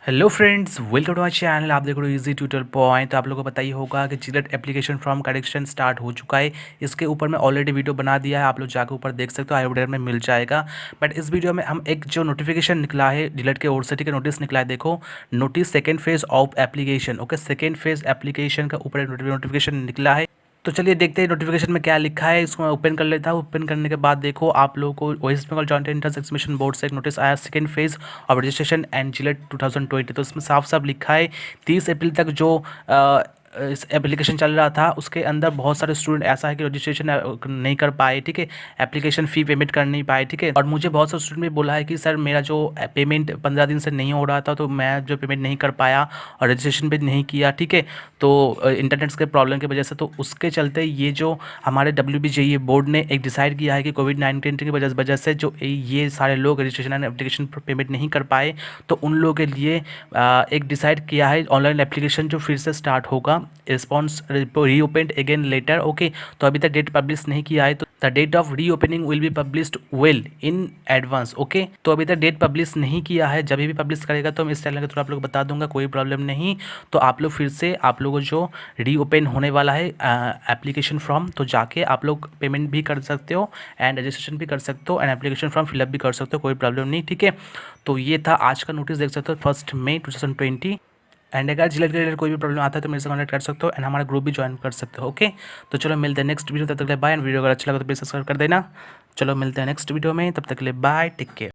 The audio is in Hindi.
Hello friends, welcome to my channel. आप देख रहे हो इजी ट्यूटर पॉइंट। तो आप लोगों को पता ही होगा कि Gillette application form correction start हो चुका है। इसके ऊपर मैं ऑलरेडी वीडियो बना दिया है, आप लोग जाकर ऊपर देख सकते हो, आई बटन में मिल जाएगा। बट इस वीडियो में हम एक जो नोटिफिकेशन निकला है जिलेट के ओर से, ठीक है, नोटिस निकला है, देखो notice second phase of application. Okay, second phase application का ऊपर नोटिफिकेशन निकला है। तो चलिए देखते हैं नोटिफिकेशन में क्या लिखा है। इसको मैं ओपन कर लेता हूँ। ओपन करने के बाद देखो आप लोगों को West Bengal joint entrance examination board से एक नोटिस आया, second phase of registration and JELET 2020। तो इसमें साफ साफ लिखा है 30 अप्रैल तक जो इस एप्लीकेशन चल रहा था उसके अंदर बहुत सारे स्टूडेंट ऐसा है कि रजिस्ट्रेशन नहीं कर पाए, ठीक है, एप्लीकेशन फ़ी पेमेंट कर नहीं पाए, ठीक है। और मुझे बहुत सारे स्टूडेंट भी बोला है कि सर मेरा जो पेमेंट 15 दिन से नहीं हो रहा था, तो मैं जो पेमेंट नहीं कर पाया और रजिस्ट्रेशन भी नहीं किया, ठीक है, तो इंटरनेट के प्रॉब्लम की वजह से। तो उसके चलते ये जो हमारे WBJE बोर्ड ने एक डिसाइड किया है कि कोविड-19 की वजह से जो ये सारे लोग रजिस्ट्रेशन एंड एप्लीकेशन पेमेंट नहीं कर पाए, तो उन लोगों के लिए एक डिसाइड किया है ऑनलाइन एप्लीकेशन जो फिर से स्टार्ट होगा, response reopened again later. Okay, तो अभी तक डेट पब्लिश नहीं किया है, तो the date of reopening will be published well in advance. Okay, तो अभी तक डेट पब्लिश नहीं किया है, जब भी पब्लिश करेगा तो मैं इस चैनल के थ्रू आप लोग को बता दूंगा, कोई प्रॉब्लम नहीं। तो आप लोग फिर से आप लोगों जो रीओपन होने वाला है एप्लीकेशन फॉर्म, तो जाके आप लोग पेमेंट भी कर सकते हो एंड रजिस्ट्रेशन भी कर सकते हो एंड एप्लीकेशन फॉर्म फिलअप भी कर सकते हो, कोई प्रॉब्लम नहीं, ठीक है। तो ये था आज का नोटिस, देख सकते हो 1 मई 2020। एंड अगर जिलेट के रिलेटेड कोई भी प्रॉब्लम आता है तो मेरे से कॉन्टैक्ट कर सकते हो एंड हमारा ग्रुप भी ज्वाइन कर सकते हो। ओके, तो चलो मिलते हैं नेक्स्ट वीडियो, तब तक के लिए बाय। एंड वीडियो अगर अच्छा लगा तो प्लीज सब्सक्राइब कर देना। चलो मिलते हैं नेक्स्ट वीडियो में, तब तक के लिए बाय, टेक केयर।